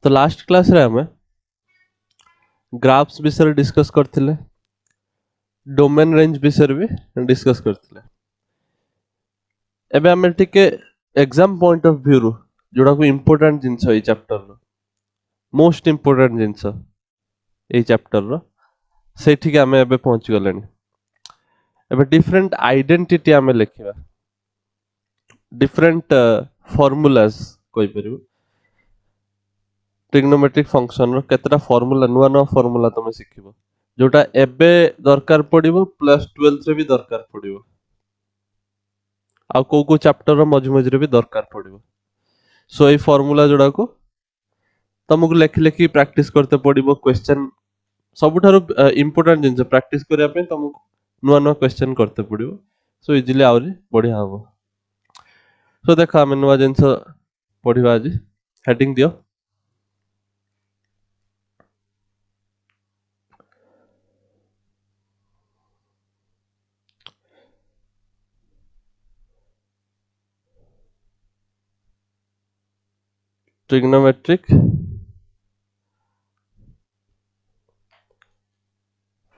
तो last class रे हमें ग्राफ्स विषय डिस्कस करथिले, डोमेन रेंज विषय भी डिस्कस करथिले। एबे हमें टिके एग्जाम पॉइंट ऑफ व्यू रु जोड़ा को इंपोर्टेंट जिंस ए चैप्टर रो मोस्ट इंपोर्टेंट जिंस ए चैप्टर रो सेठी के हमें एबे पहुंच गलेनी। एबे डिफरेंट आइडेंटिटी हमें लिखिबा, डिफरेंट फॉर्मूलाज कोइ परिबो। ट्रिग्नोमेट्रिक फंक्शन रो केतरा फॉर्मूला नुवा नुवा फॉर्मूला तमे सिखिबो जोटा एबे दरकार पड़िबो प्लस 12 रे भी दरकार पड़िबो आ को चैप्टर रो मझ मझरे भी दरकार पड़िबो। सो ए फॉर्मूला जोड़ा को तुमको लेखि लेखि प्रैक्टिस करते पड़िबो। क्वेश्चन सबुठारु इंपोर्टेंट जिंस प्रैक्टिस करिया पे तुमको नुवा नुवा क्वेश्चन करते पड़िबो। सो इजीली आउरी बढ़िया हबो। सो देखा हम नुवा जिंस पढ़िबा आज। हेडिंग दियो trigonometric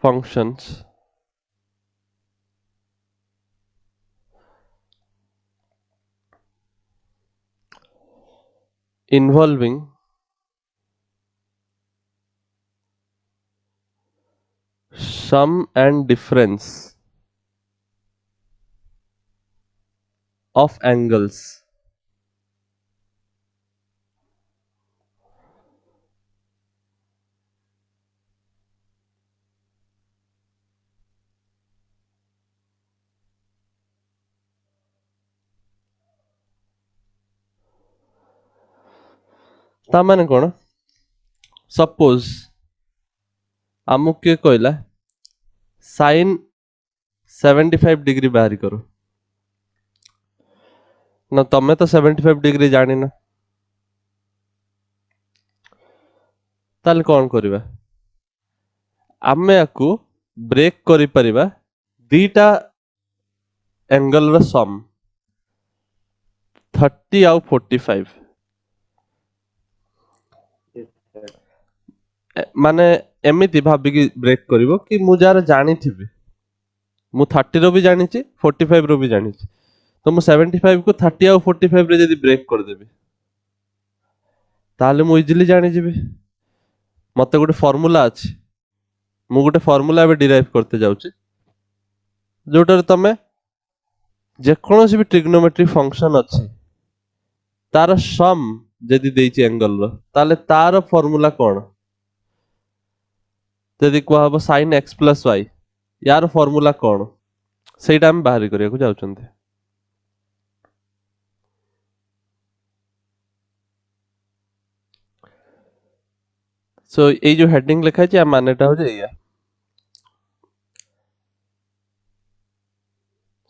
functions involving sum and difference of angles। ता माने कोन, सपोज आमु के कहला sin 75 डिग्री बाहरी करो ना, तमे तो 75 डिग्री जानी ना, ताल कौन करिबा आमे आकु ब्रेक करि परिबा दीटा एंगल रो सम 30 आउ 45 माने एमिति भाबी कि ब्रेक करिवो कि मु जार जानी थिबी मु 30 रो भी जानी छि 45 रो भी जानी छि, तो मु 75 को 30 आउ 45 रे जदी ब्रेक कर देबी ताले मु इजीली जानी जिबी। मते गोटे फार्मूला अछि, मु गोटे फार्मूला बे डिराइव करते जाउछि जोटर तमे जे कोनोसी भी ट्रिग्नोमेट्रिक फंक्शन अछि तार सम जदी देछि एंगल रो ताले तार फार्मूला कोन, जदी को हबो sin x plus y यार फार्मूला कोन सेटा हम बाहर करिया को जाउछन्ते। सो ए जो हेडिंग लिखा है मानेटा हो जाइए।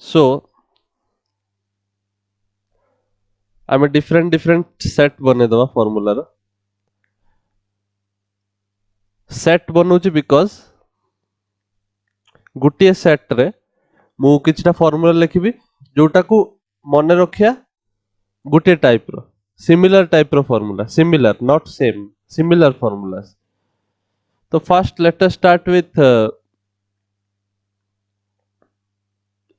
सो आम डिफरेंट डिफरेंट सेट बने दवा फार्मूला रो सेट बनउछि बिकॉज गुटिए सेट रे मु किछटा फार्मूला लिखिबी जोटा को मने रखिया गुटे टाइप रो सिमिलर टाइप रो formula, similar not same, similar formula. तो first let us start with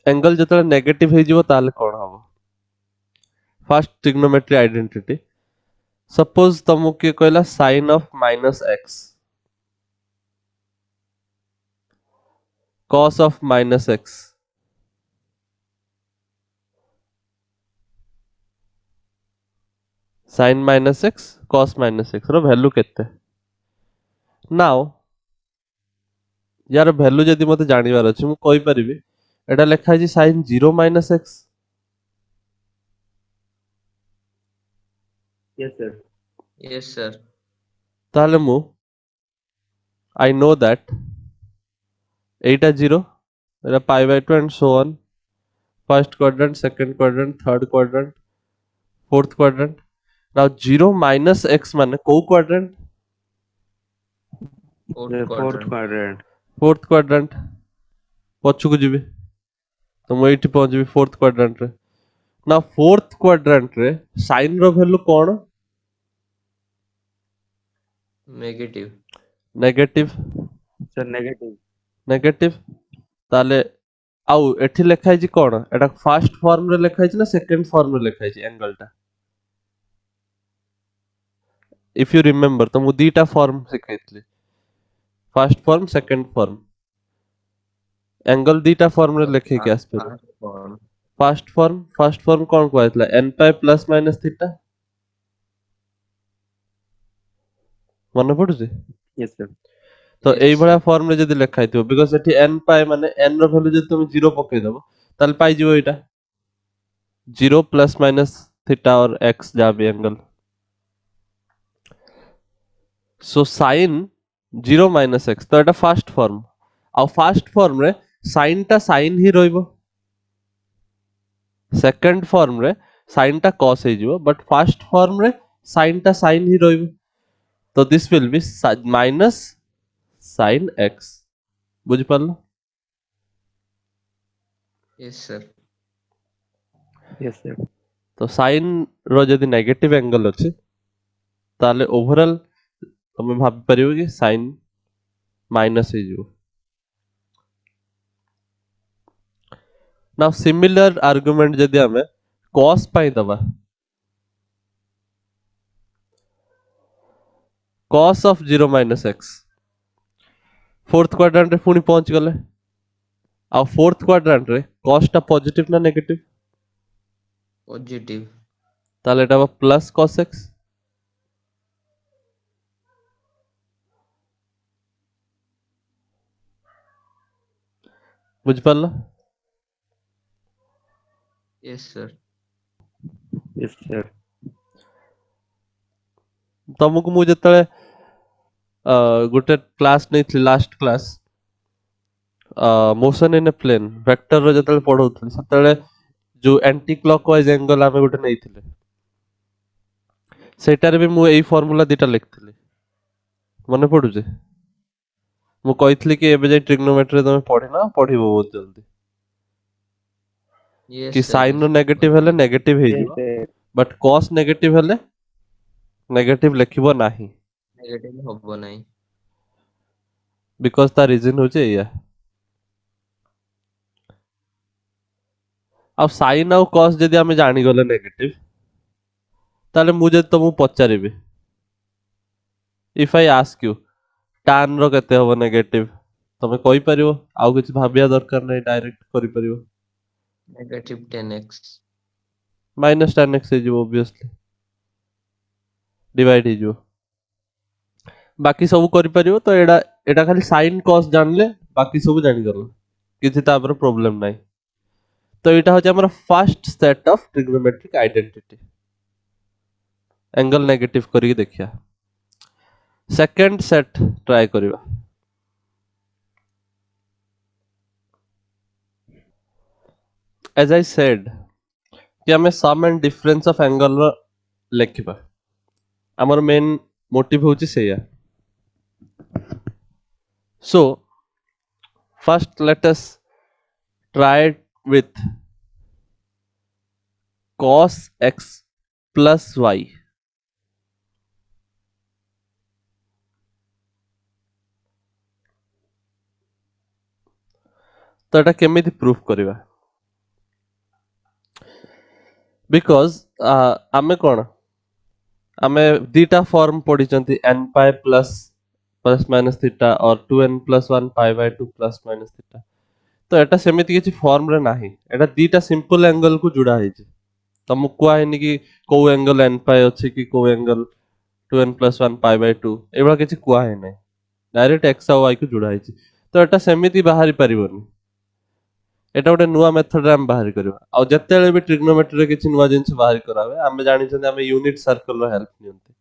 angle जतले नेगेटिव हे जिवो ताले कोन हबो। फर्स्ट ट्रिग्नोमेट्री आइडेंटिटी, सपोज तुमको के कहला sin of -x cos of -x sin -x cos -x रो वैल्यू केते। नाउ यार वैल्यू जदी मते जानिबार अछि मु कहि परिबी एटा लेखा है sin 0 -x। Yes, sir. Yes, sir. ताले मु I know that Etah 0 Etah pi by 2 and so on, first quadrant, second quadrant, third quadrant, fourth quadrant। now 0 minus x माने को quadrant, Fourth The fourth quadrant. quadrant. fourth quadrant पछु को जिबे तो मु एठी पहुंच जिबी fourth quadrant रे। ना fourth quadrant रे sin रो वैल्यू कोन, negative negative sir negative negative ताले आउ एठी लेखा है कोन एटा फर्स्ट फॉर्म रे लेखा है ना सेकंड फॉर्म रे लेखा है एंगल टा इफ यू रिमेंबर तो मु दीटा फॉर्म सिखाइतली first form second form angle दीटा फॉर्म रे लेखे के आसपर फॉर्म फर्स्ट फॉर्म कोन कहतला n pi plus minus theta मन पडुजे यस सर तो Yes, एई भला sir. फॉर्म रे जदी लेखा हितो बिकॉज़ एठी n पाई माने n रो वैल्यू जदी तुम 0 पके दबो ताल पाई जिवो एटा 0 प्लस माइनस थीटा और x जा भी angle so sin 0 minus x तो एटा फर्स्ट फॉर्म आ फर्स्ट फॉर्म रे sin टा sin ही रहइबो सेकंड फॉर्म रे sin टा cos हे जिवो बट फर्स्ट फॉर्म रे sin टा sin ही रहइबो तो this will be minus sin x बुझ पारलो Yes, sir. यस सर तो sin रो जदी नेगेटिव एंगल अछि ताले ओवरऑल तमे भाबी परिबो कि sin माइनस हे जिवो नाउ सिमिलर आर्गुमेंट जदी हमें cos पाई दबा cos of 0 minus x fourth quadrant रे पुनी पहुंच गले आ फोर्थ क्वाड्रेंट रे cos टा पॉजिटिव ना नेगेटिव Positive. ताले एटा प्लस cos x बुझ पारलो Yes, sir. यस सर तमको मु जतले गोटे क्लास नहीं last class motion in a plane vector रो जतले पढौथि सतले जो एंटी क्लॉकवाइज एंगल आमे गोटे नैथिले सेटारे भी मु एई फार्मूला दिटा लिखथिली मने पडुजे मु कहितली कि एबे जे ट्रिग्नोमेट्री तमे पढिना पढिबो बहुत जल्दी Yes, कि sir. साइन रो नेगेटिव हेले नेगेटिव हे यस जिवो सर बट cos नेगेटिव हेले नेगेटिव लिखिबो नाही Negative हबो नाही. बिकॉज़ ता रीजन होचे एया अब साइन और cos जदी आमे जानि गले नेगेटिव ताले मु जदी तुमु पचारिबे if I ask you tan रो केते होबो नेगेटिव तमे कहि परिबो आउ किछ भाबिया दरकार नै डायरेक्ट करि परिबो Negative 10x. Minus tan x हे जिवो ऑब्वियसली डिवाइड हे जिवो बाकी सब करि परिबो तो एडा एडा खाली sin cos जानले बाकी सब जानि गलो किछि तापर प्रॉब्लम नै तो एटा होचे हमर first set of trigonometric identity angle negative करी देखिया सेकंड सेट ट्राई करिवा एज आई सेड कि हमें sum and difference of angle रो लेखिबा हमर मेन मोटिव होची सेया so first let us try with cos x plus y तो एटा केमिति प्रूफ करिवा बिकॉज़ आमे कोन आमे दीटा फॉर्म पढिचंती n pi plus plus minus theta और 2n plus 1 pi by 2 plus minus theta तो एटा सेमिति किछि फॉर्म रे नाही एटा दीटा सिंपल एंगल को जुड़ा हेछि तमु कुआ हेनि कि को एंगल n पाई अछि कि को angle 2n plus 1 pi by 2 एबा किछि कुआ हे नै डायरेक्ट x और y को जुड़ा हेछि तो एटा सेमिति बाहरी परिबोनी एटा गोटे नुआ मेथड रे हम बाहर करबा आ जतेले भी ट्रिग्नोमेट्री रे किछि नुआ जिंस बाहर करावे हम जानि छथि हम यूनिट सर्कल रो हेल्प नियंती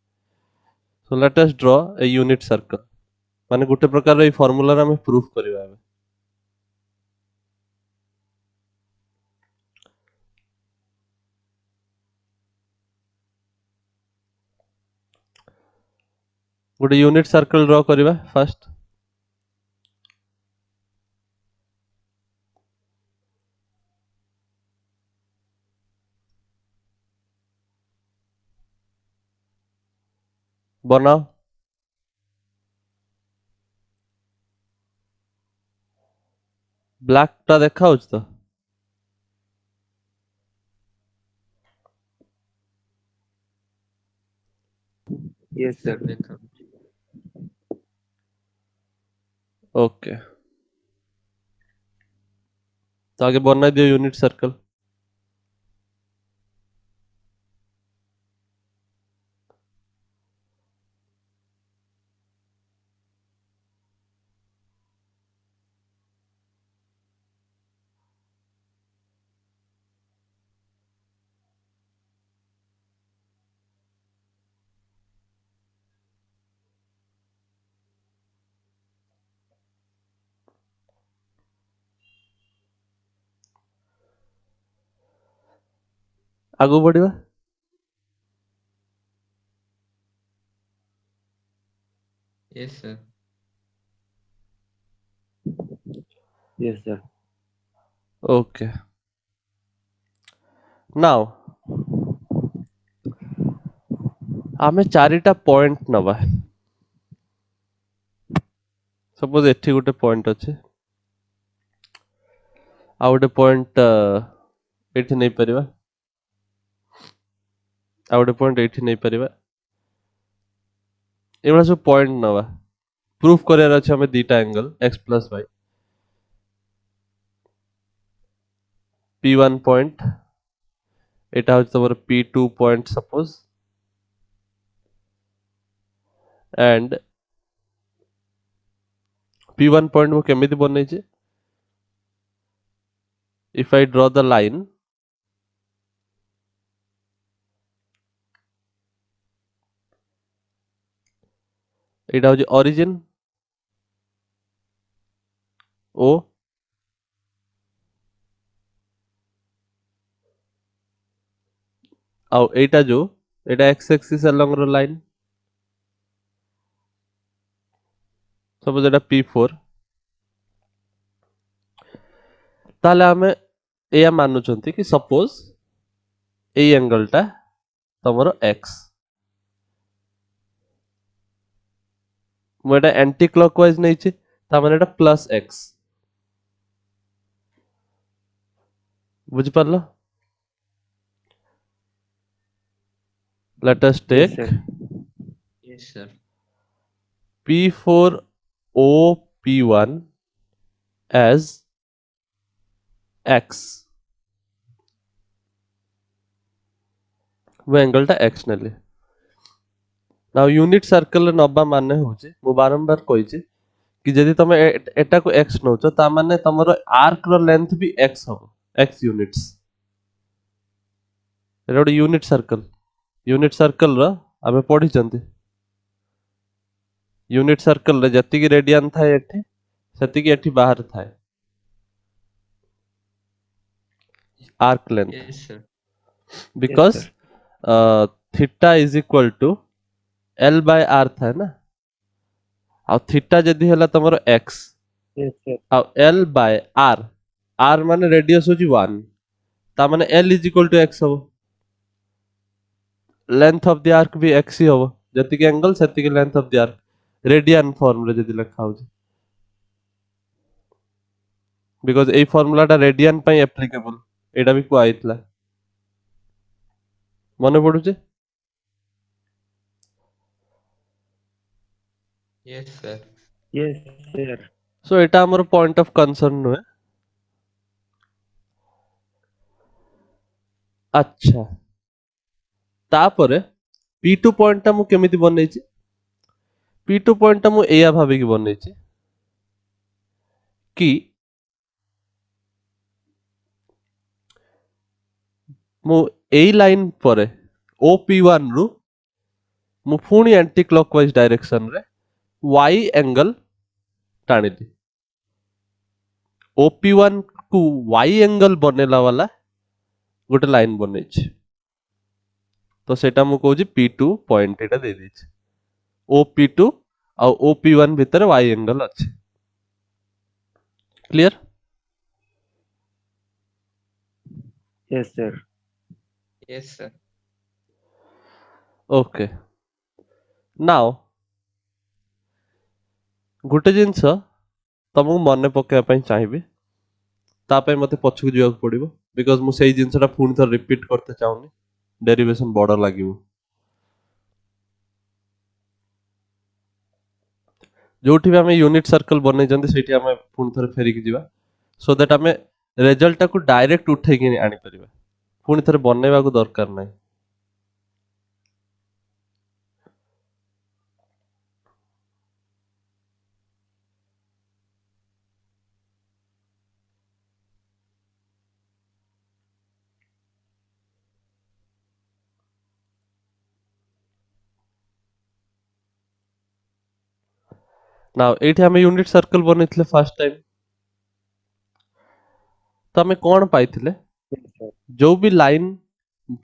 so let us draw a unit circle माने गोटे प्रकार रे फार्मूला रे हम प्रूफ करबा गोटे यूनिट सर्कल ड्रॉ करबा फर्स्ट बनाओ ब्लैक टा देखा होच तो Yes, sir. सर देखा ओके तो आगे बना दियो यूनिट सर्कल आगु बढ़िबा yes sir Yes, sir. Okay now आमे चारिटा पॉइंट नबा सपोज एठी गोटे पॉइंट अछि आ गोटे पॉइंट एठी नहीं परिबा आ गोटे पॉइंट एठी नहीं परिबा एबा सब पॉइंट नबा प्रूफ करियार अछि हमें दीटा angle x plus y p1 point एटा होछ तमर p2 point suppose and p1 point मु केमिति बनै छै if I draw the line Etah होछ origin o आ एटा जो एटा x एक्सिस along रो लाइन सपोज एटा p4 ताले हमें एया मानुचंती कि सपोज ए एंगल टा तमरो x मु एटा एंटी क्लॉकवाइज नै छी ता माने एटा प्लस x बुझि पारलो let us Yes, take sir. Yes sir p4 o p1 as x वो एंगल टा x नेली नाउ यूनिट सर्कल नबा माने होचे मु बारंबार कहिची कि यदि तुम एटा को x नौच ता माने तमरो आर्क रो लेंथ भी x हो x यूनिट्स एटा गोटे यूनिट सर्कल रो आमे पढ़ी चंती यूनिट सर्कल रे जति की रेडियन थाए एठी सेति की एठी बाहर थाए arc length yes sir Yes, because sir. Theta is equal to l by r थाए ना आ थीटा जदि हला तमरो x Yes, sir. आ l बाय r r माने रेडियस होची 1 ता माने l is equal to x हो लेंथ ऑफ द आर्क भी x ही हो जति की एंगल सेति की length of the arc radian form रे जदि लिखा हो बिकॉज ए फार्मूला टा रेडियन पई एप्लीकेबल एटा भी को आइतला मने पडुचे यस सर Yes, sir. सो एटा हमर पॉइंट ऑफ कंसर्न नुए अच्छा तापरे p2 पॉइंट टा मु केमिति बनेछि p2 पॉइंट टा मु एया भाबे कि बनेछि कि मु एई लाइन परे OP1 रु मु पुणी एंटी क्लॉकवाइज डायरेक्शन रे y एंगल टाणिली OP1 को y एंगल बनेला वाला गोटे लाइन बनेछि तो सेटा मु कहूछि p2 पॉइंट एटा दे देछि OP2 आ OP1 भितर y एंगल अछि clear Yes, sir. Yes sir okay now गोटे जिंस तुमको मन पकेया पई चाहिबी तापे मते पछकु जिବାକୁ पड़िबो बिकॉज मु सेही जिंसटा पुनी थर रिपीट करते चाहूनी डेरिवेशन बड़ लागिबो जोठी भी आमे यूनिट सर्कल बनै जंदी सेठी आमे पुनी थर फेरी की जिबा सो दैट आमे रिजल्ट को डायरेक्ट उठै कि आनी परिबा पुनी थर बनेबा को दरकार नै नाउ एठी आमे यूनिट सर्कल बनैथिले फर्स्ट टाइम तो आमे कोन पाइथिले Yes, sir. जो भी लाइन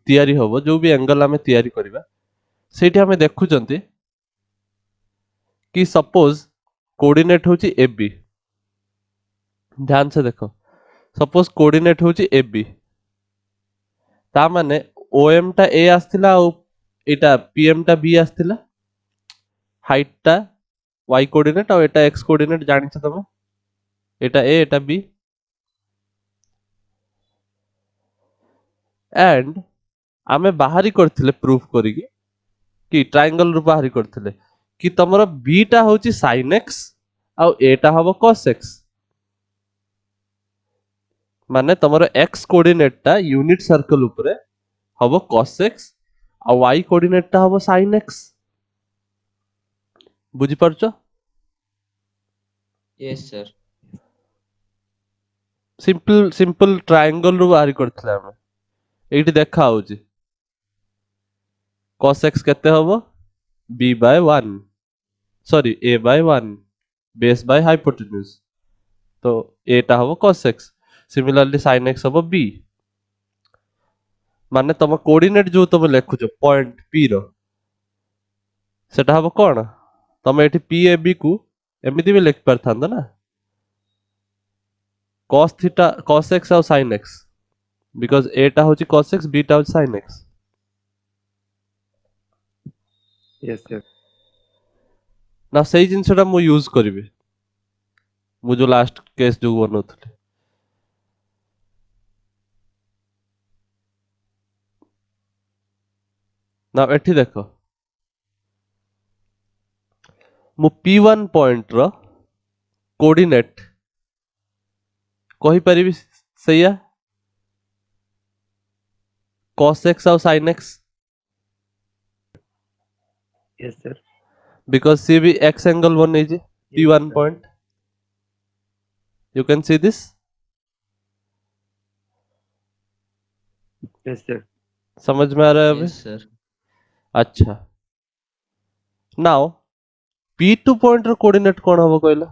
तैयारी होबो जो भी एंगल आमे तैयारी करिबा सेठी आमे देखुचंती कि सपोज कोऑर्डिनेट होची AB ध्यान से देखो सपोज कोऑर्डिनेट होची AB ता माने OM टा A आस्थिला और एटा PM टा B आस्थिला हाइट टा y कोऑर्डिनेट और एटा x कोऑर्डिनेट जानिछ तमे एटा A एटा B एंड आमे बाहरी करथिले प्रूफ करिकि कि ट्रायंगल रु बाहरी करथिले कि तमरा B टा होची sin x और A टा हबो cos x माने तमरो x कोऑर्डिनेट टा यूनिट सर्कल ऊपर हबो cos x और y कोऑर्डिनेट टा हबो sin x बुझी परछो Yes, sir. Simple simple triangle रु बाहरी करथिले आमे एठी देखा होची cos x केते हबो b by 1 sorry a by 1 base by hypotenuse तो a टा हबो cos x similarly sin x हबो b माने तम कोऑर्डिनेट जो तम लेखुचो पॉइंट p रो सेटा हबो कोन तम एठी p a b को एमिति भी लिख परथांदो ना cos थीटा cos x और sin x बिकॉज़ a टा होची cos x b टा होची sin x Yes, sir. ना सही जिंसटा मु यूज करिवे मु जो लास्ट केस जो बनौथले ना एठी देखो मु p1 पॉइंट रो कोऑर्डिनेट कहि परिबी सैया cos x और sin x Yes, sir. because सी भी x एंगल बनै जे Yes, p1 sir. Point you can see this Yes, sir. समझ में आ रहा है अभी Yes, sir. अच्छा नाउ p2 पॉइंट रो कोऑर्डिनेट कोन हबो कहला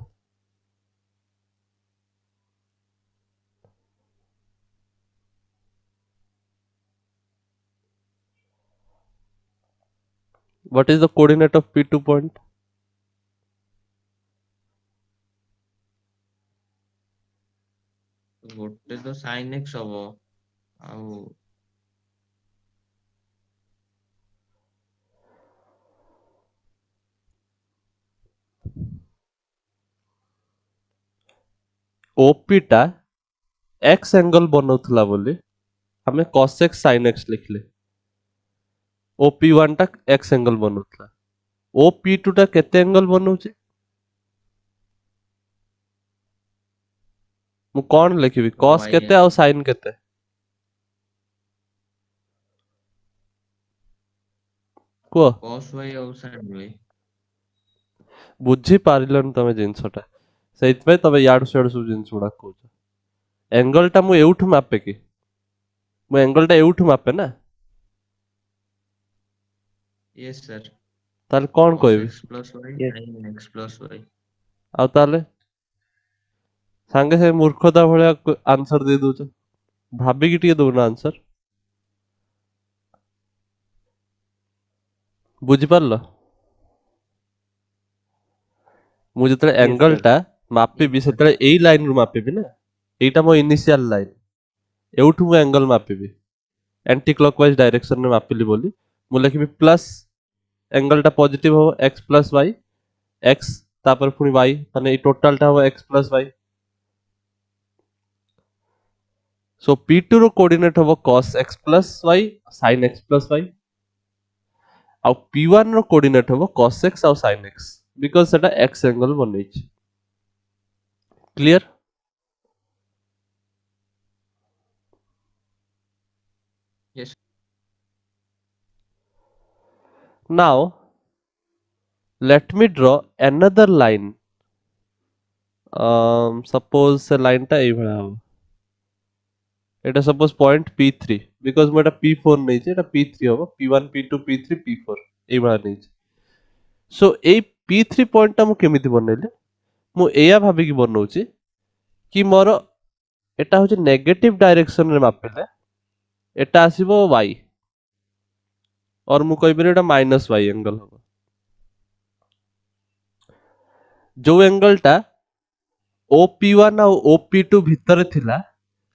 what is the coordinate of p2 point ଗୋଟେ ତ sin x ହବ ଆଉ OP टा x एंगल बनौथला बोली हमें cos x sin x लिखले OP1 टा x एंगल बनौथला OP2 टा केते एंगल बनौचे मु कोन लिखिबी cos Y केते और sin केते को cos y ଆଉ sin y बुझी पारिलन तमे जिंसटा सेइत पे तबे याड सेड सब जिंस गुडा कहूछ एंगल टा मु एउठ मापे की मु एंगल टा एउठ मापे ना yes sir ताले कोन cos कहबी x plus y Yes. sin x plus y आ ताले सांगे से मूर्खता भलिया आंसर दे दोछ भाबी की टिके दोना आंसर बुझी पारलो मु जतले Yes, एंगल sir. टा मापिबी सेतले एई लाइन रु मापिबी ना एटा मो इनिशियल लाइन एउठु मु एंगल मापिबी एंटी क्लॉकवाइज डायरेक्शन में मापिली बोली मु लिखिबी प्लस एंगल टा पॉजिटिव हो x प्लस y x तापर पुनी y माने ई टोटल टा हो x प्लस y सो P2 रो कोऑर्डिनेट हबो cos x plus y sin x plus y आउ P1 रो कोऑर्डिनेट हबो cos x आउ sin x बिकॉज़ सेटा x एंगल बनेछि clear Yes. Now let me draw another line suppose से line टा एई भला हबो এটা suppose point P3 because ମୁଁ ଏଟା P4 ନେଇଛି ଏଟା P3 ହବ P1 P2 P3 P4 ଏଇଭଳିଆ ନେଇଛି ସୋ ଏଇ P3 ପଏଣ୍ଟ ଟା ମୁଁ କେମିତି ବନେଇଲି ମୁଁ ଏଇଆ ଭାବିକି ବନଉଛି କି ମୋର ଏଟା ହଉଛି ନେଗେଟିଭ ଡାଇରେକ୍ସନ ରେ ମାପିଲେ ଏଟା ଆସିବ y और ମୁଁ କହିପାରିବି ଏଟା ମାଇନସ y एंगल ହବ ଯୋଉ एंगल ଟା OP1 ଆଉ OP2 ଭିତରେ ଥିଲା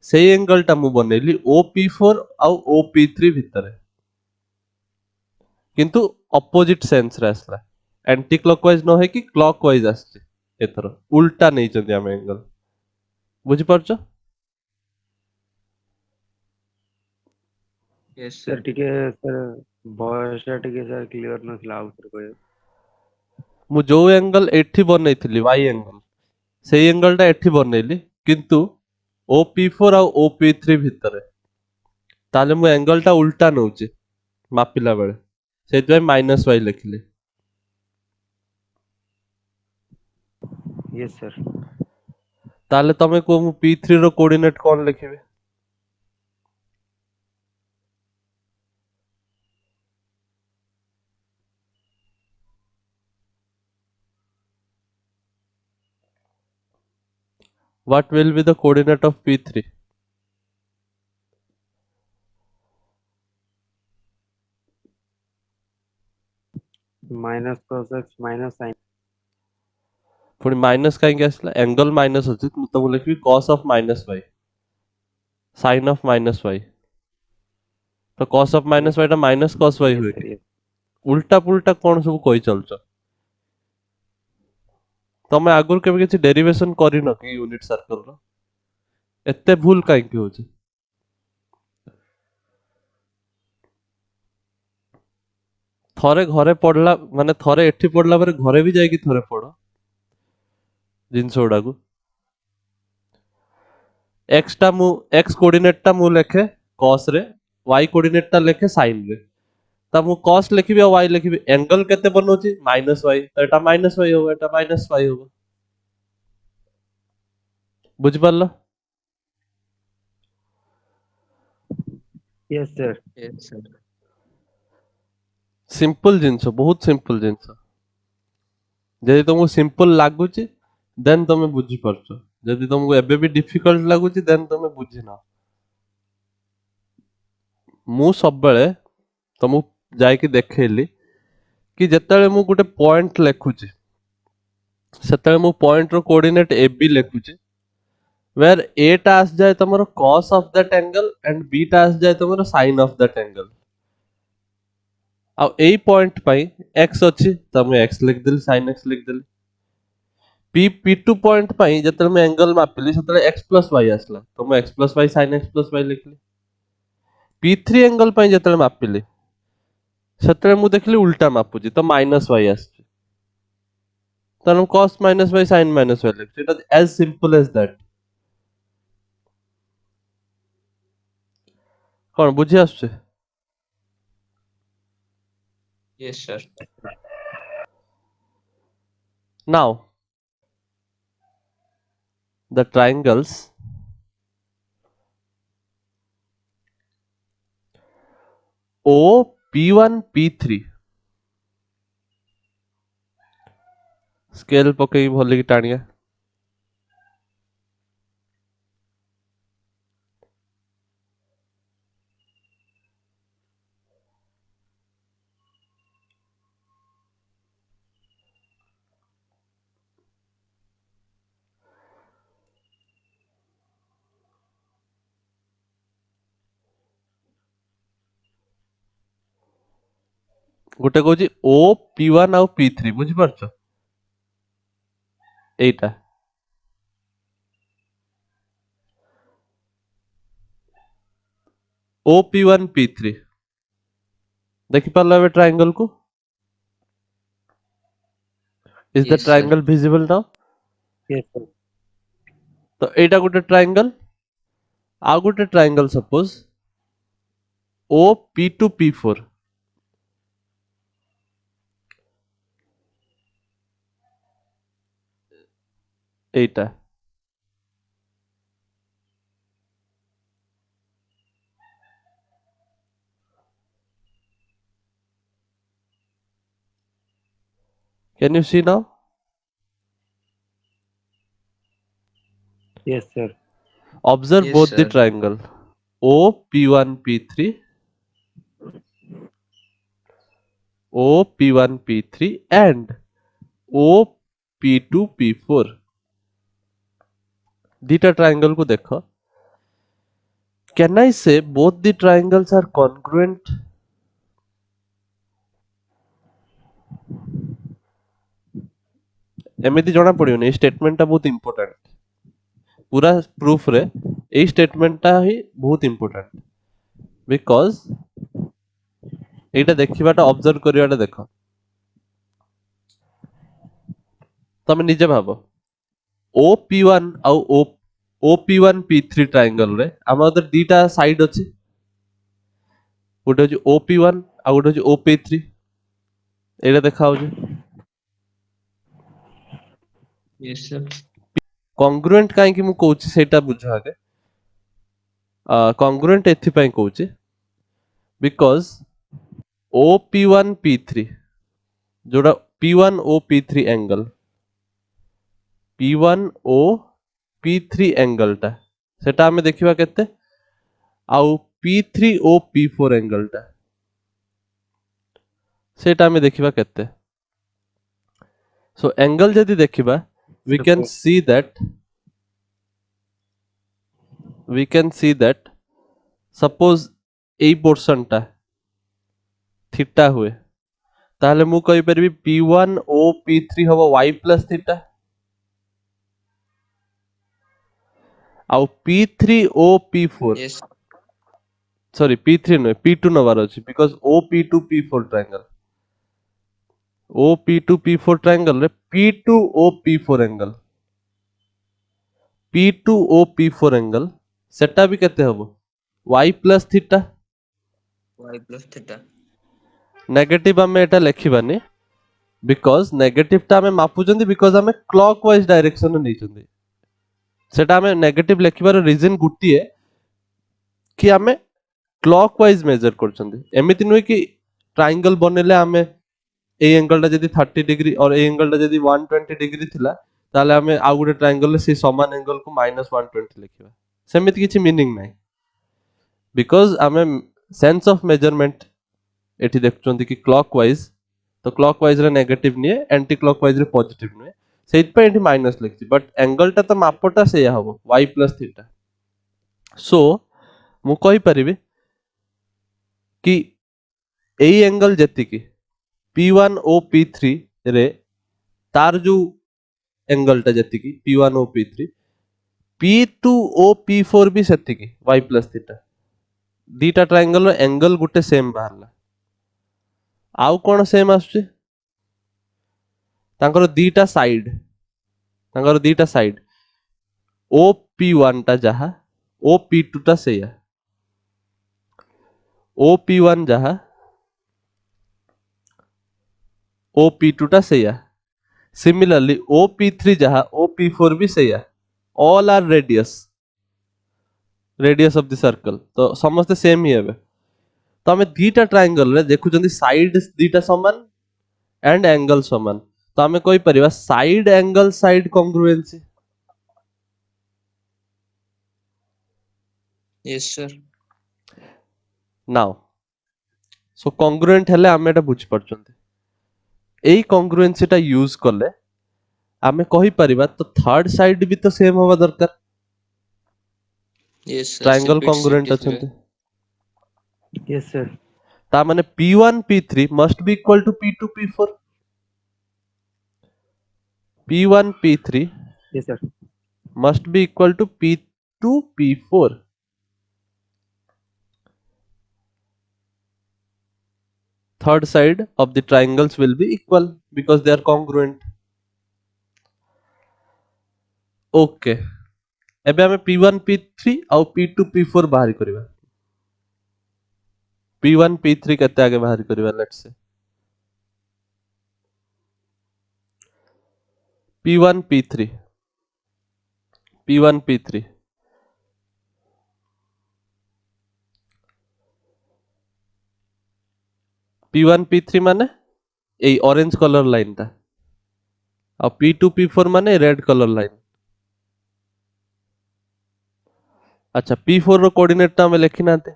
ସେଇ एंगल ଟା ମୁଁ ବନେଇଲି OP4 ଆଉ OP3 ଭିତରେ किंतु अपोजिट सेंस रे आसला एंटी क्लॉकवाइज न है कि क्लॉकवाइज आछे एथरो उल्टा नहीं चंदी हम एंगल बुझि परछो Yes, सर sir. टिके सर वॉइस टा टिके सर क्लियर नथिला आउ सर कोइ मु जो एंगल एठी बनैथिली y एंगल सेई एंगल टा एठी बनैली किंतु OP4 और OP3 भितरे ताले मु एंगल टा उल्टा नउची मापिला बेले सेति माइनस y लिखिली यस सर ताले तमे को मु P3 रो कोऑर्डिनेट कोन लिखिबे what will be the coordinate of P3 minus cos x minus sin पुणी माइनस कहीं आसला एंगल माइनस अछि तो मु लिखबी cos of minus y sin of minus y तो cos of minus y टा माइनस cos y हुए सर कि यस उल्टा पुल्टा कोन सब कहि चलछ तमे आगुर केबे किछि डेरिवेशन करिन कि यूनिट सर्कल रो एते भूल काहे कि होछि थरे घरे पढ़ला माने थरे एठी पढ़ला पर घरे भी जाई कि थरे पढ़ो जिंस उडाकू x टा मु x कोऑर्डिनेट टा मु लेखे cos रे y कोऑर्डिनेट टा लेखे sin रे त मु cos लिखिबी और y लिखिबी एंगल केते बनोछि माइनस y त एटा माइनस y होबो एटा माइनस y होबो बुझि परलो yes sir Yes, sir. Simple जिंस बहुत सिंपल जिंस जदि तुमको सिंपल लागुची देन तुम बुझी परछो जदि तुमको एबे भी डिफिकल्ट लागुची देन तुम बुझी ना मु सब बेले तुमको जायकी देखैली कि जेतेले मु गुटे पॉइंट लेखुची सेतेले मु पॉइंट रो कोऑर्डिनेट ए बी लेखुची वेयर ए टा आस जाए तमरो cos of that angle and B टा आस जाए तमरो sin ऑफ दैट एंगल आ एई पॉइंट पई x अछि त मु x लिख देली sin x लिख देली P2 पॉइंट पई जेतेले मैं एंगल मापिली सेतेले x plus y आसला तो मैं x plus y sin x plus y लिखली P3 एंगल पई जेतेले मापिली सेतेले मु देखली उल्टा मापुची तो माइनस y आसची तो हम cos minus y sin minus y लिखची it is as simple as that कोन बुझी आछे Yes, sir. Now the triangles OP1 P3 scale पकई भली की टाणिया गोटे कहूँ OP1 आउ P3 बुझी परछो एटा OP1 P3 देखि पारलो एबे ट्रायंगल को is the Yes, sir. Triangle visible now Yes, sir. तो एटा गोटे ट्रायंगल आ गोटे ट्रायंगल सपोज OP2 P4 एटा can you see now Yes, sir. observe Yes, both the sir. triangle OP1 P3 OP1 P3 and OP2 P4 दीटा triangle को देखो can I say both the triangles are congruent एमिति जଣା पड़ियोनी statement टा बहुत important पूरा proof रे ए statement ही बहुत important because Etah देखिबाटा observe करिवाटा देखो तमे निजे भाबो OP1 आउ OP1 P3 ट्रायंगल रे हमर दीटा साइड अछि गोटे अछि OP1 आ गोटे अछि OP3 एटा देखा होजे Yes, sir. कॉन्ग्रुएंट काहे कि मु कहूची सेटा बुझा आगे कॉन्ग्रुएंट एथि पय कहूची बिकॉज OP1 P3 जोड़ा P1 O P3 angle P1 O P3 angle टा सेटा हमें देखिबा केते आउ P3 O P4 एंगल टा सेटा हमें देखिबा केते सो एंगल जदि देखिबा we can see that suppose AE portion टा थीटा हुए ताहले मु कहि परबी P1 O P3 हबो y प्लस थीटा आउ P3 O P4 Yes. Sorry P3 no P2 नवार अछि because OP2 P4 triangle OP2 P4 triangle रे P2 O P4 angle P2 O P4 angle सेटा भी केते हबो y plus theta Y plus theta. Negative हमें एटा लेखिबानी because negative टा हमें मापुचंदी बिकॉज़ हमें क्लॉकवाइज डायरेक्शन में नैचंदी सेटा हमें नेगेटिव लेखिबार रीजन गुटिए कि हमें क्लॉकवाइज मेजर करचंदी एमिति नुई कि ट्रायंगल बनेले हमें ए एंगल टा जदी 30 डिग्री और ए एंगल टा जदी 120 डिग्री थिला ताले हमें आ गुटे ट्रायंगल ले से समान एंगल को -120 लिखिबा सेमिति किछि मीनिंग नाही बिकॉज़ हमें सेंस ऑफ मेजरमेंट एठी देखचंदी कि क्लॉकवाइज तो क्लॉकवाइज रे नेगेटिव निए एंटी क्लॉकवाइज रे पॉजिटिव निए सेइत पे एठी माइनस लिखछि बट एंगल टा तो मापटा सेया हबो y प्लस थीटा सो मु कहि परिबे कि एई एंगल जति कि P1 O P3 रे तार जो एंगल टा जति कि P1 O P3 P2 O P4 भी सेति कि y प्लस थीटा दीटा ट्रायंगल रो एंगल गुटे सेम बाहरला आउ कोन सेम आछे तांकर दीटा साइड OP1 टा जहा OP2 टा सेया OP1 जहा OP2 टा सेया सिमिलरली OP3 जहा OP4 भी सेया all are radius of the circle तो समस्त सेम ही हेबे तो हमें दीटा ट्रायंगल रे देखु जंदी साइड दीटा समान एंड एंगल समान तो हमें कोई परिबा side angle side congruency Yes, sir. Now so congruent हेले हमें एटा बुझ परचंती एई कॉन्ग्रुएंसी टा यूज करले हमें कहि परिबा तो थर्ड साइड भी तो सेम होबा दरकार Yes, sir. Triangle Repeat congruent cities अछंती Yes, sir. ता माने P1 P3 must be equal to P2 P4 P1 P3 Yes, sir. must be equal to P2 P4 third side of the triangles will be equal because they are congruent. Okay, ଏବେ ଆମେ p1 p3 ଆଉ p2 p4 ବାହାରି କରିବା। p1 p3 କେତେ ଆगे ବାହାରି କରିବା? let's say p1 p3 p1 p3 p1 p3 ମାନେ এই অরেঞ্জ কলর লাইনটা ଆଉ p2 p4 ମାନେ ରେଡ୍ କଲର ଲାଇନ। ଆଚ୍ଛା p4 ର କୋଅର୍ଡିନେଟ ଟା ଆମେ ଲେଖି ନାହାନ୍ତି।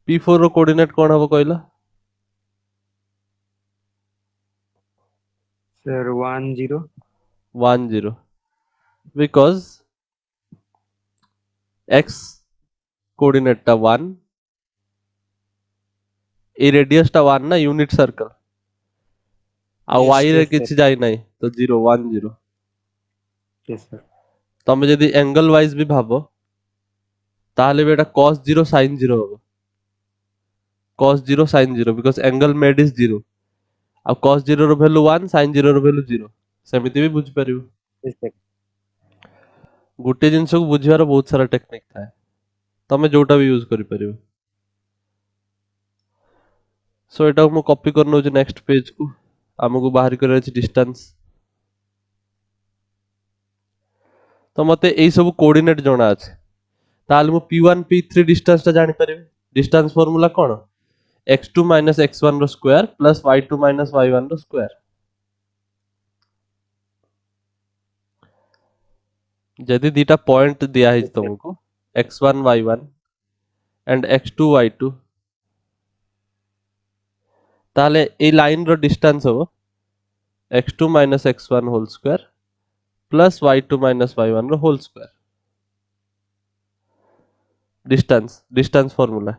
p4 ର କୋଅର୍ଡିନେଟ କଣ ହବ କହିଲ? Sir, 1 0. 1 0 because x कोऑर्डिनेट टा 1 ए रेडियस टा 1 ना यूनिट सर्कल आ Yes, y रे Yes, sir. किछि जाई नाही तो 0 1 0। Yes, sir. तमे जदी एंगल वाइज भी भाबो ताहले बेटा cos 0 sin 0 हो। cos 0 sin 0 because angle made is 0 आ cos 0 रो वैल्यू 1 sin 0 रो वैल्यू 0 सेमिति भी बुझ परिबो। Yes, sir. गोटे जिंस को बुझियार बहुत सारा टेक्निक थाए तमे जोटा भी यूज करि परिबो। सो एटा मु कॉपी कर नउ नेक्स्ट पेज को हमको बाहर कर डिस्टेंस। तो मते एई सब कोऑर्डिनेट जणा अछि ताल मु p1 p3 डिस्टेंस ता जानि परिबे। डिस्टेंस फार्मूला कोन? x2 x1 रो स्क्वायर प्लस y2 y1 रो स्क्वायर। जदि दीटा पॉइंट दिया है Yes, sir. तुमको x1 y1 and x2 y2 ताले ए लाइन रो डिस्टेंस हो x2 x1 whole square plus y2 y1 रो होल स्क्वायर। डिस्टेंस फार्मूला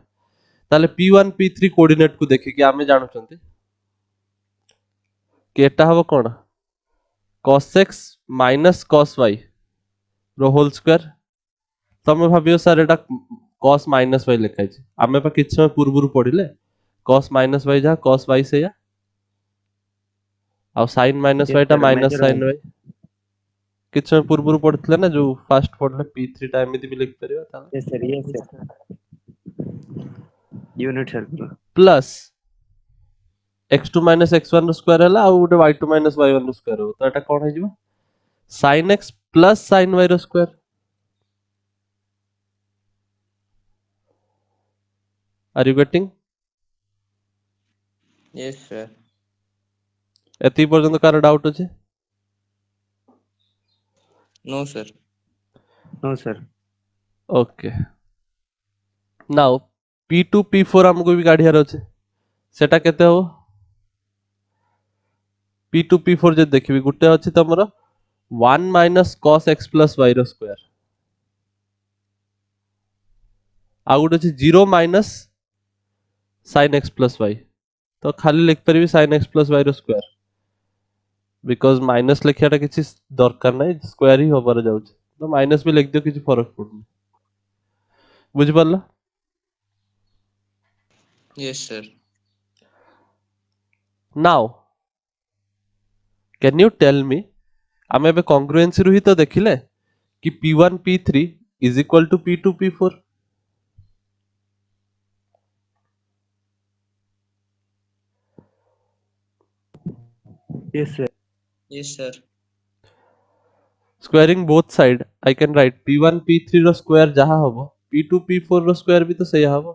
ताले p1 p3 कोऑर्डिनेट को देखि कि आमे जानु चंती कि एटा हबो कोन cos x cos y रो होल स्क्वायर। तमे भाबियो सर एटा cos y लिखाइ छै आमे पा किछ समय पूर्वरु पढिले cos y जा cos y से या आ sin Yes, y टा sir. Minus sin Measurement. y किछ समय पूर्वरु पढितले ना जो फास्ट पढले p3 टा एमिति भी लिख परिबा ताले Yes, sir. Yes, sir. Unit circle. Plus x2 x1 रो स्क्वायर हला आ उटे y2 y1 रो स्क्वायर हो तो एटा कोन हे जिवो sin x plus sin y रो square. Are you getting? yes, sir. एति पर्यंत कार डाउट अछि? No, sir. No, sir. Okay now p2 p4 हमको भी काढियार अछि सेटा केते हो? p2 p4 जे देखिबी गुटे अछि तमरो 1 cos x plus y रो स्क्वायर आ गुटे अछि 0 sin x plus y तो खाली लिख परिबी sin x plus y रो स्क्वायर बिकॉज माइनस लिखियाटा किछि दरकार नै स्क्वायर ही होबार जाउछ तो माइनस भी लिख दियो किछि फरक पड़नी। बुझ परला? Yes, sir. Now can you tell me आमे बे कॉन्ग्रुएंसी रु ही तो देखिले कि p1 p3 is equal to p2 p4। Yes, sir. Yes, sir. Squaring both side I can write p1 p3 रो स्क्वायर जहा हबो p2 p4 रो स्क्वायर भी तो सही हबो।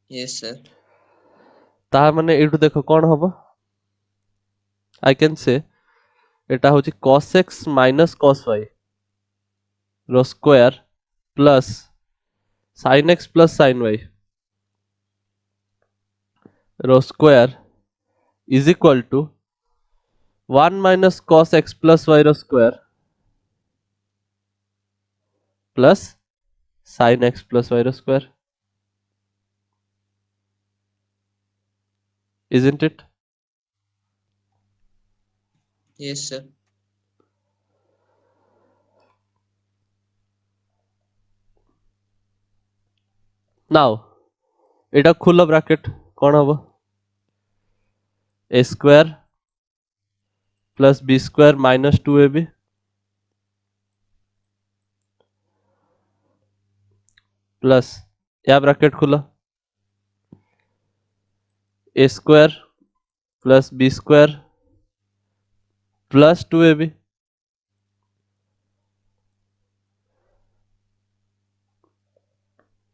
Yes, sir. ता माने एटु देखो कोन हबो आई कैन से एटा होची cos x cos y रो square plus sin x sin y रो square is equal to 1 cos x plus y रो square plus sin x plus y रो square. Isn't it? Yes, sir. Now एटा खुला bracket कौन हबो a square plus b square minus 2ab plus या bracket खुला a square plus b square plus 2ab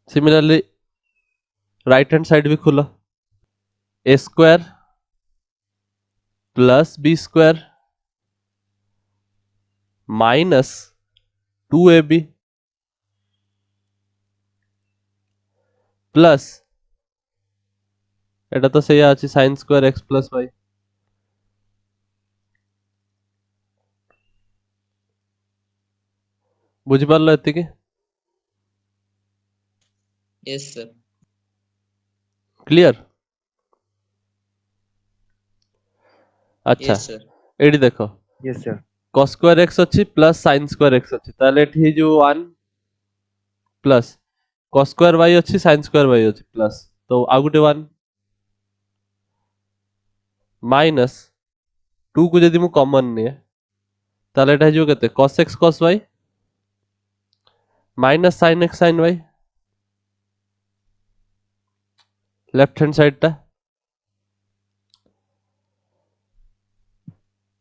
similarly right hand side भी खुला a square plus b square minus 2ab plus এটা তো সেইয়া আছে sin square x plus y বুঝি পারলো এতিকে Yes, sir. ক্লিয়ার আচ্ছা Yes, sir. এডি দেখো Yes, sir. cos square x ଅଛି প্লাস sin স্কয়ার x ଅଛି তাহলে এটি ହେଇଯିବ 1 প্লাস cos স্কয়ার y ଅଛି sin স্কয়ার y ଅଛି ପ୍ଲସ୍ তো ଆଉ ଗୋଟେ 1 ମାଇନସ୍ 2 କୁ ଯଦି ମୁଁ କମନ୍ ନିଏ ତାହେଲେ ଏଟା ହେଇଯିବ କେତେ cos x cos y minus sin x sin y left hand সাইডটা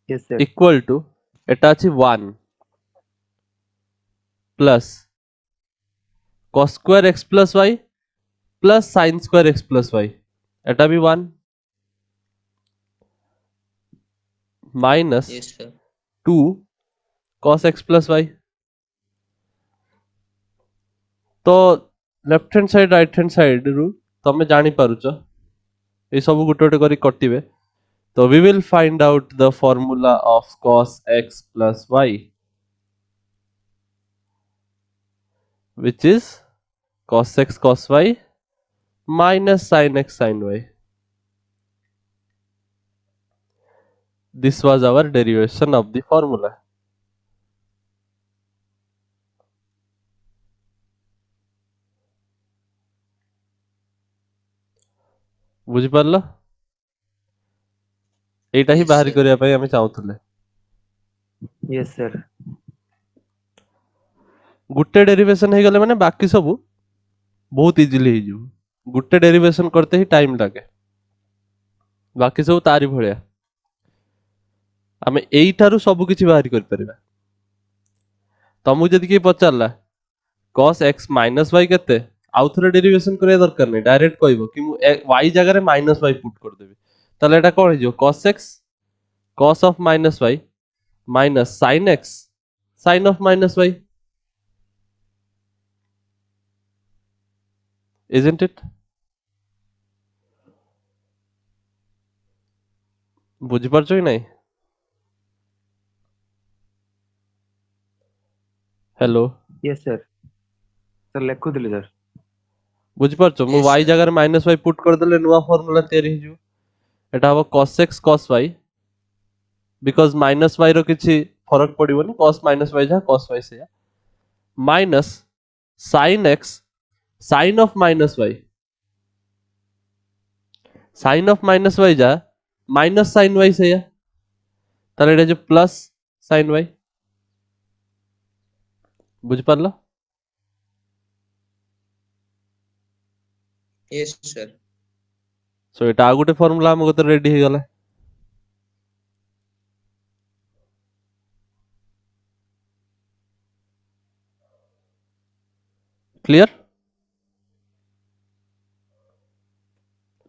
Yes, sir. ইকুয়াল টু এটা আছে 1 plus cos square x plus y plus sin square x plus y এটা भी 1 minus Yes, sir. 2 cos x plus y तो left hand side right hand side रु तमे जानी पारुछ ए सब गुटे गुटे करी कटिबे तो we will find out the formula of cos x plus y which is cos x cos y minus sin x sin y. This was our derivation of the formula. बुझी पारलो एटा ही Yes, बाहरी sir. करिया पई हमें चाहूतले Yes, sir. गुटे derivation हे गले माने बाकी सब बहुत इजीली हो जिवो गुटे डेरिवेशन करते ही टाइम लगे बाकी सब तारी भलिया आमे एइठारु सब किछि बाहरी कर परबा तमु जदि के पचारला cos x minus y केते आउ थरे डेरिवेशन करे दरकार नै डायरेक्ट कहबो कि मु y जगह रे माइनस y पुट कर देबी तले एटा कोन हिजो cos x cos of minus y minus sin x sin of minus y isn't it बुझी पारछो कि नै hello Yes, sir. Sir, ଲେଖୁଥିଲି sir. बुझी पारछो मु Yes, y sir. जगह रे माइनस y पुट कर देले नुवा फार्मूला तैयारी हिजो एटा हबो cos x cos y because minus y रो किछि फरक पड़िबोनी cos माइनस y जा cos y से minus sin x sin of minus y sin of minus y जा माइनस sin y से ताले एटा जो प्लस sin y बुझी पारलो Yes, sir. सो एटा आ गुटे formula हम गते रेडी हे गला clear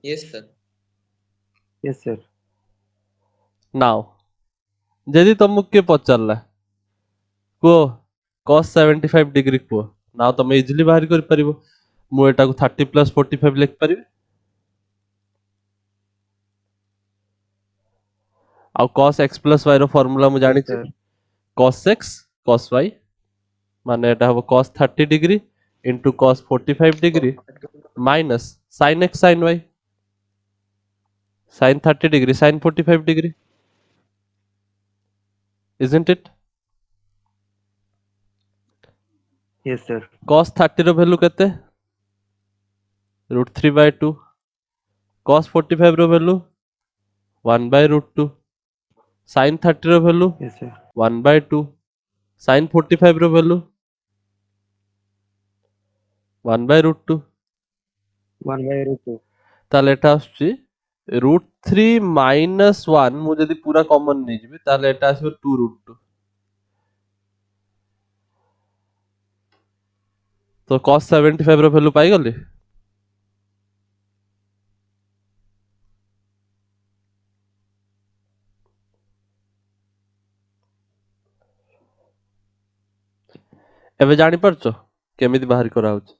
Yes, sir. Yes, sir. Now जदि तुमको के पचारला को cos 75 डिग्री को नाउ तुम इजीली बाहर कर परिबो मु एटा को 30 प्लस 45 लिख परिबे आ cos x plus y रो फार्मूला मु जानि Yes, sir. cos x cos y माने एटा हबो cos 30 degree into cos 45 degree minus sin x sin y sin 30 degree sin 45 degree isn't it Yes, sir. cos 30 रो value केते √3/2 cos 45 ର value 1/√2 sin 30 ର value Yes, sir. 1/2 sin 45 ର value 1/√2 1/√2. ତାହେଲେ ଏଟା ଆସୁଛି √3 - 1 ମୁଁ ଯଦି ପୁରା କମନ ନେଇଯିବି ତାହେଲେ ଏଟା ଆସିବ 2√2 ତ cos 75 ର value ପାଇଗଲି। ଏବେ ଜାଣିପାରୁଛ କେମିତି ବାହାର କରାହଉଛି?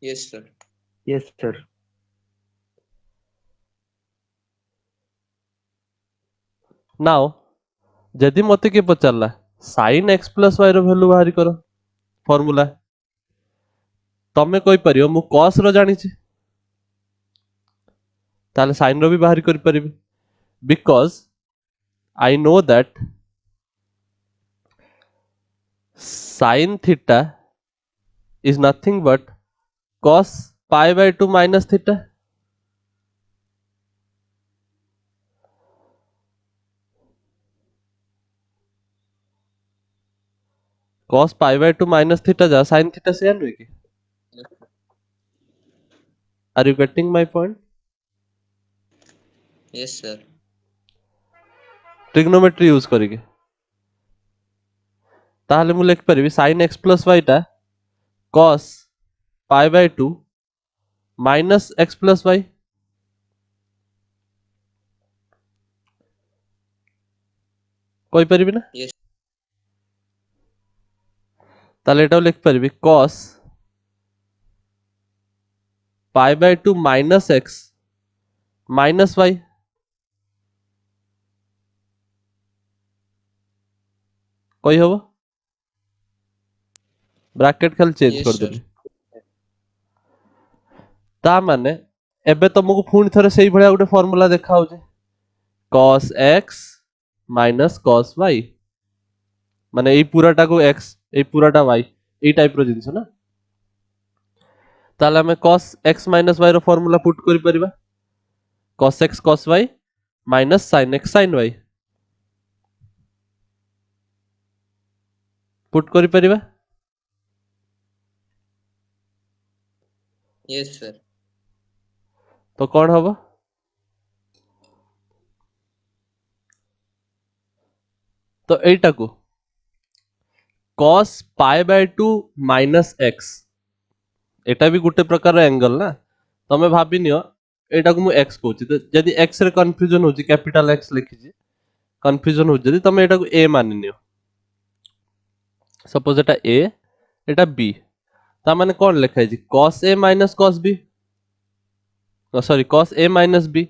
Yes, sir. Yes, sir. Now ଯଦି ମତେ କିଏ ପଚାରିଲା sin x plus y ର value ବାହାର କର ଫର୍ମୁଲା, ତମେ କହିପାରିବ ମୁଁ cos ର ଜାଣିଛି ତାହେଲେ sin ର ବି ବାହାର କରିପାରିବି because I know that sin theta is nothing but cos pi/2 minus theta। cos pi/2 minus theta जा sin theta से नुहे कि? Are you getting my point? Yes, sir. Trigonometry use करिके ताहले मु लिख परिबी sin x plus y टा cos pi/2 minus x plus y कोई परिबी ना? Yes. ताहले एटा लिख परिबी cos pi/2 minus x minus y कोई हबो ब्रैकेट खाली चेंज Yes, कर sir. देली ता माने एबे तुमको पुणी थरे सेही भलिया गोटे फार्मूला देखा होजे cos x minus cos y माने एई पूराटा को x एई पूराटा y एई टाइप रो जिंस ना ताले हमें cos x minus y रो फार्मूला पुट करि परिबा cos x cos y minus sin x sin y put करि परिबा। Yes, sir. तो कौन हबो तो एटा को cos pi/2 minus x एटा भी गुटे प्रकार एंगल ना तमे भाबी नियो एटा को मु x कहूची तो यदि x रे कंफ्यूजन होची कैपिटल x लिखिची कंफ्यूजन हो जदी तमे एटा को a मानि neo suppose Etah a Etah b ता माने कोन लिखा है जी cos a minus cos b sorry cos a minus b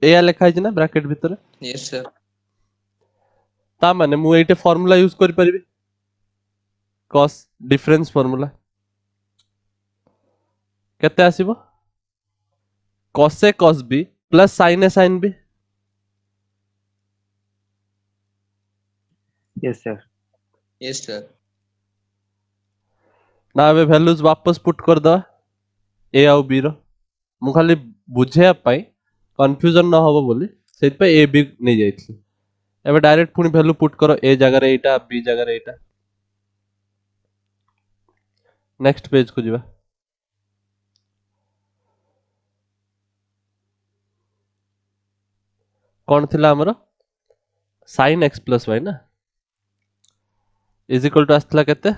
एया लिखा है जी ना ब्रैकेट भीतर Yes, sir. ता माने मु एटे फार्मूला यूज करि परिबी cos डिफरेंस फार्मूला केते आसीबो cos a cos b plus sin a sin b Yes, sir. Yes, sir. ना ଏବେ ଭ୍ୟାଲୁଜ वापस पुट कर दवा a ଆଉ b ର मु खाली बुझेया पाई कंफ्यूजन न होबो बोली सेत पे a b नै जाइथि एबे डायरेक्ट पुनी वैल्यू पुट करो a जगह रे एटा b जगह रे एटा नेक्स्ट पेज को जीवा कौन थिला हमरो sin x plus y ना इज इक्वल टू आस्थला केते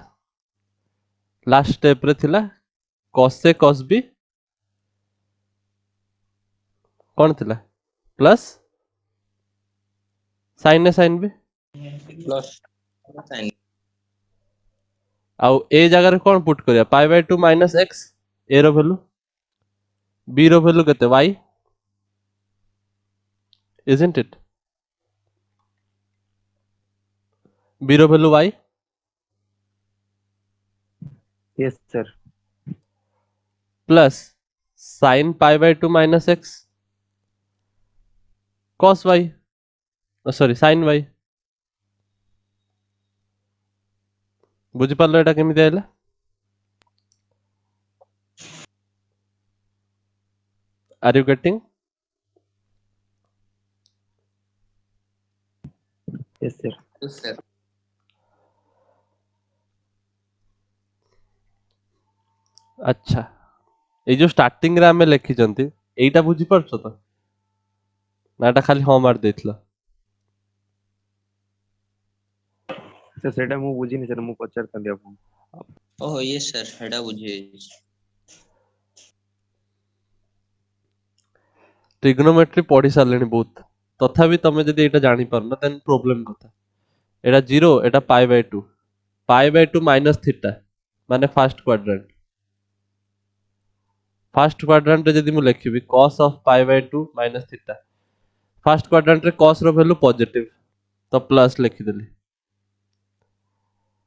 लास्ट स्टेप रे थिला cos a cos b कौन थिला plus sin a sin b Plus sin. आउ a जगह रे कौन पुट करिया pi/2 minus x a रो वैल्यू b रो वैल्यू केते y isn't it b रो value y Yes, sir. Plus sin pi/2 minus x cos y sorry sin y बुझी पारलो एटा केमिति आइला? Are you getting? Yes, sir. Yes, sir. अच्छा এই जो स्टार्टिंग रे आमे लेखिचंती एइटा बुझी पारछो तो ना एटा खाली हाँ मार देथिला Sir, ସେଇଟା ମୁଁ ବୁଝିନି sir, ମୁଁ ପଚାରିଥାନ୍ତି ଆପଣଙ୍କୁ। Oh, yes, sir. ହେଟା ବୁଝିଯାଇଛି। ट्रिग्नोमेट्री पढ़ी सारलेनी बहुत तथापि तमे जदि एटा जानि पारना देन प्रॉब्लम कथा एटा 0 एटा पाई बाय 2 माइनस थीटा माने फर्स्ट क्वाड्रेंट रे जदि मु लिखिबी cos of pi by 2 minus theta first quadrant रे cos रो वैल्यू पॉजिटिव तो प्लस लिखि देली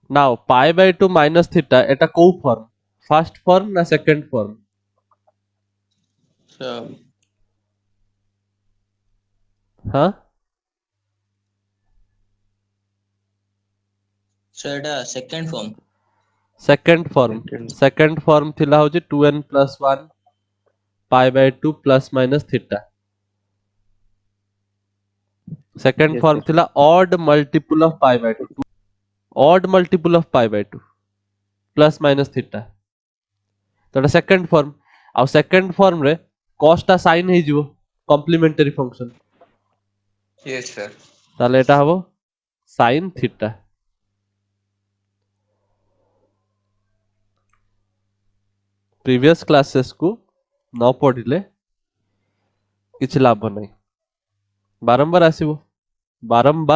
now pi by 2 minus theta एटा को फॉर्म फर्स्ट फॉर्म ना सेकंड फॉर्म So, हां ଏଟା ସେକେଣ୍ଡ ଫର୍ମ। सेकंड फॉर्म थिला होची 2n + 1 pi by 2 plus minus theta second Yes, form sir. थिला odd multiple of pi by 2 odd multiple of pi by 2 plus minus theta तो एटा second form आ second form रे cos टा sin हे जिवो complementary function Yes, sir. ताले एटा हबो sin theta previous classes को न पढ़िले किछि लाभ नहीं बारंबार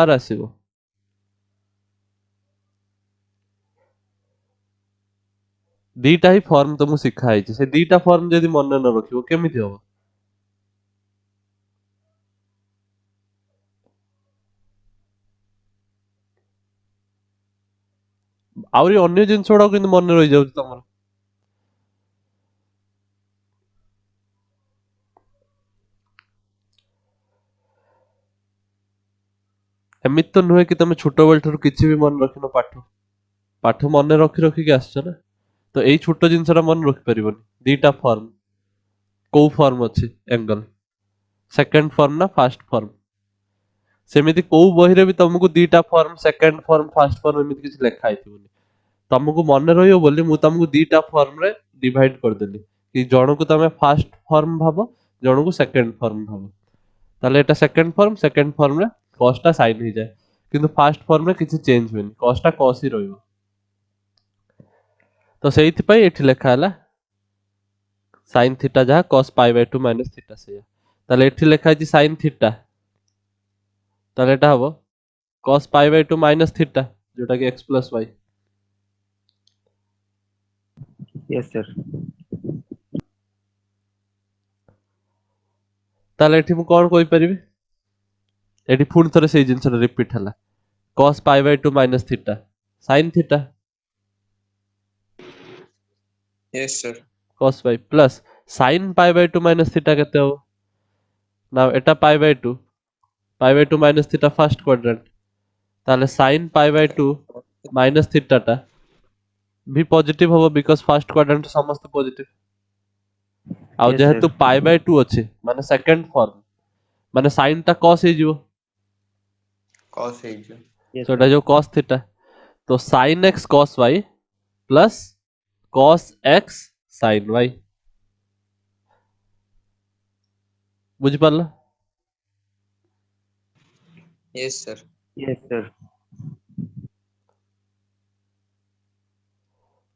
आसीबो दीटा ही फॉर्म तुमको सिखाई से दीटा फॉर्म जदि मन न रखिबो केमिति हो आउरी अन्य जिंस गुडा किंतु मन रहि जाउछ तमर एमित तो नुहे कि तुम छोट बेल ठर किछि भी मन रखिनो पाठ मन रखि रखि के आछछ ना तो एई छोट जिंसरा मन रखि परिबोनी दीटा फॉर्म को फॉर्म अछि एंगल सेकंड फॉर्म ना फर्स्ट फॉर्म सेमिति को बही रे भी तुमको दीटा form second form first form एमिति किछि लेखा आइथिबोनी तुमको मन रहियो बोली मु तुमको दीटा फॉर्म रे डिवाइड कर देली कि जणो को तमे फर्स्ट फॉर्म भाबो जणो को सेकंड फॉर्म भाबो ताले एटा सेकंड फॉर्म रे cos टा sin ही जाय किंतु फर्स्ट फॉर्म रे किछि चेंज होनी cos टा cos ही रहइबो तो सेहिति पई एठी लेखा हला sin थीटा जहा cos pi by 2 minus theta से ताले एठी लेखा छि sin थीटा ताले एटा हबो cos pi by 2 minus theta जोटा कि x + y Yes, sir. ताले एठी मु कोन कोइ परिबी एठी पुन थरे सेही जिंस रिपीट हला cos pi by 2 minus theta sin theta Yes, sir. cos y plus sin pi by 2 minus theta केते हो now Etah pi by 2 minus theta first quadrant ताले sin pi by 2 minus theta टा भी positive होबो because first quadrant समस्त positive आ Yes, जेहेतु sir. Pi by 2 अछि माने सेकंड फॉर्म माने sin टा cos हे जिवो Cos ହେଇଯିବ। Yes, सो sir. एटा जो cos थीटा तो sin x cos y plus cos x sin y बुझि पारला Yes, sir. Yes, sir.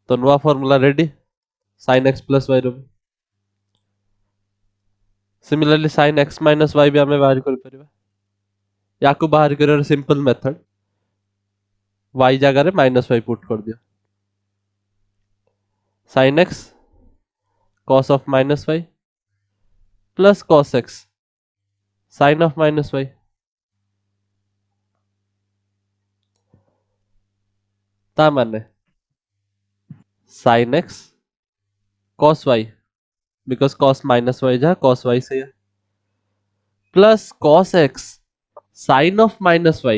तो नुआ formula ready sin x plus y रो similarly sin x minus y भी हमें बाहर कर परिबा याकू बाहर करर सिंपल मेथड y जगह रे माइनस y पुट कर दियो sin x cos of minus y plus cos x sin of minus y ता माने sin x cos y because cos minus y जहाँ cos y से plus cos x sin of minus y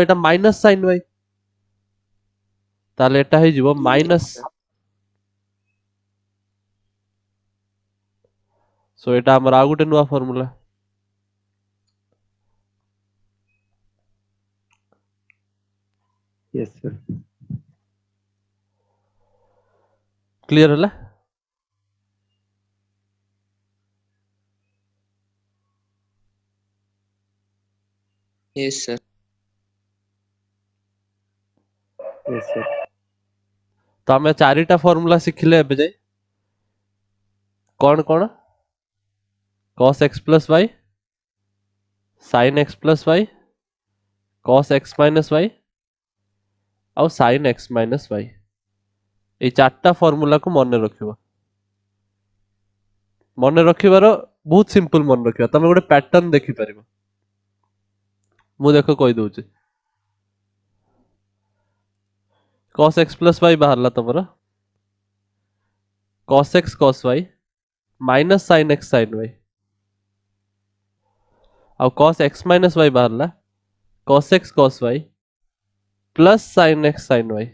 टा minus sin y ताले एटा हे जीवो minus so एटा हमर आ गुटे नुवा formula Yes, sir. Clear होला Yes, sir. Yes, sir. तो आमे चारिटा फार्मूला सिखिले एबे जाय कोन कोन cos x plus y sin x plus y cos x minus y ଆଉ sin x minus y এই চারটা ফর্মুলা को মনে रखिबो মনে रखिबार बहुत सिंपल मन रखिबा तमे गोटे पैटर्न देखि परिबो मु देखो कहि दउची cos x plus y बाहरला तमरा cos x cos y minus sin x sin y ଆଉ cos x minus y बाहरला cos x cos y plus sin x sin y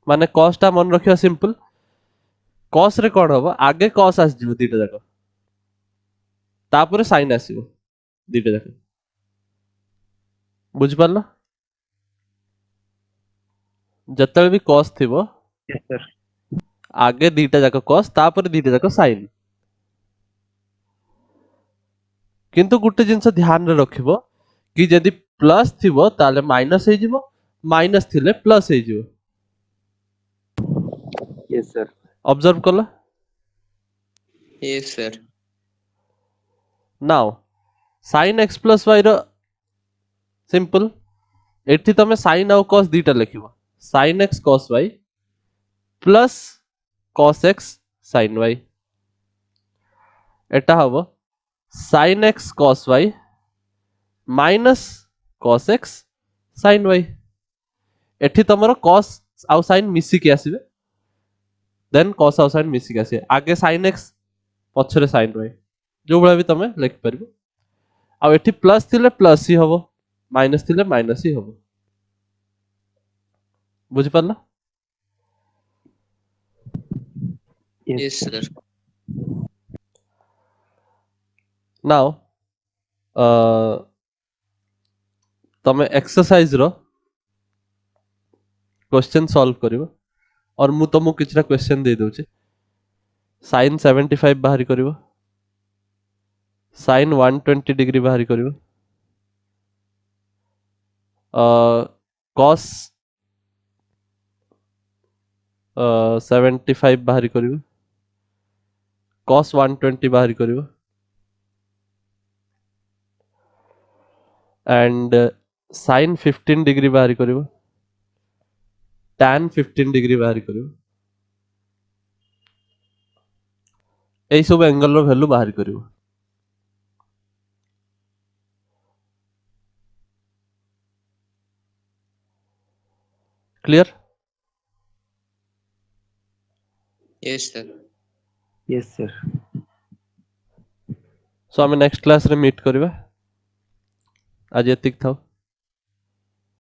माने cos टा मन रखिबा सिंपल cos रे कोन हबो आगे cos आस जिवो दीटा जाको तापर sin आसीबो दीटा जाको बुझ पारला जतले भी cos थिबो Yes, sir. आगे दीटा जाको cos तापर दीटा जाको sin किंतु गुटे जिंस ध्यान रे रखिबो कि जदि प्लस थिबो ताले माइनस हे जिवो माइनस थिले प्लस हे जिवो Yes, sir. ऑब्जर्व कला Yes, sir. Now sin x plus y रो सिंपल एठी तमे sin आउ cos दीटा लिखिबो sin x cos y plus cos x sin y एटा हबो sin x cos y minus cos x sin y एठी तमरो cos आउ sin मिसी के आसीबे then cos आउ sin मिसी के आसीबे आगे sin x पछरे sin y जो भला भी तमे लिख परबो आ एठी प्लस थिले प्लस ही हबो माइनस थिले माइनस ही हबो बुझ पारला Yes, sir. नाउ तमे एक्सरसाइज रो क्वेश्चन सॉल्व करिवो और मु तुमको किछरा क्वेश्चन दे दोचे sin 75 बाहरी करिवो sin 120 डिग्री बाहरी करिवो cos 75 बाहरी करिवो cos 120 बाहरी करिवो एंड sin 15 डिग्री बाहरी करिवो tan 15 डिग्री बाहरी करिवो एई सब एंगल रो वैल्यू बाहरी करिवो clear Yes, sir. Yes, sir. So आमे नेक्स्ट क्लास रे मीट करबा आज एतिक थाओ